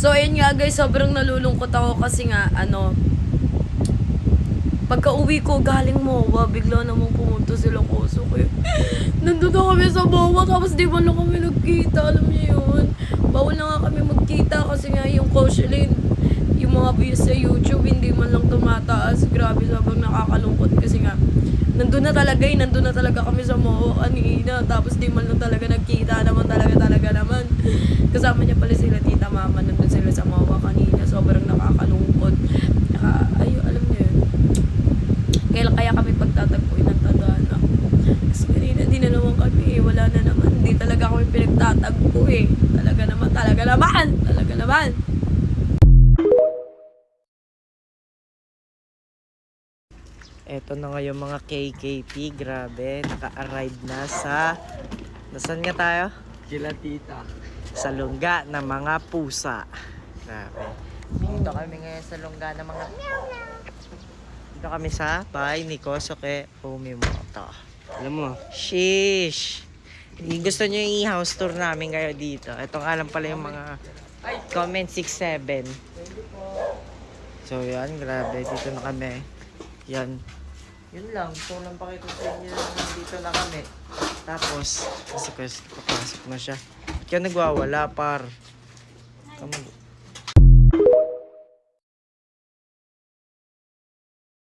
So, ayun nga guys, sobrang nalulungkot ako kasi nga, pagka uwi ko galing MOA, bigla namang pumunta sila Koso. Kaya, nandun na kami sa MOA, tapos di ba lang kami nagkita, alam niyo yun. Bawal na nga kami magkita kasi nga yung Koshelin, yung mga views sa YouTube, hindi man lang tumataas. Grabe, sobrang nakakalungkot kasi nga, nandun na talaga kami sa MOA kanina, tapos di man lang talaga nagkita naman talaga naman. Kasama niya pala sila tita mama, nandun sila sa MOA kanina, sobrang nakakalungkot. Alam niyo yun. Kailan kaya kami pagtatagpuin ng Tadhana? Kasi kanina di na naman kami, wala na naman. Hindi talaga kami pinagtatagpo eh. Talaga naman. Eto na nga yung mga KKP, grabe, naka-arrive na sa, nasaan nga tayo? Kila tita. Sa lungga ng mga pusa. Grabe. Dito kami ngayon sa lungga ng mga Dito kami sa bahay ni Kosuke Umimoto. Alam mo, Sheesh! Gusto nyo yung i-house tour namin kayo dito. Ito nga lang pala yung mga comment 6-7. So yan, grabe. Dito na kami. Yan. Yun lang. So lang pakita sa inyo na dito na kami. Tapos, kasi papasok na siya. Kaya nagwawala par.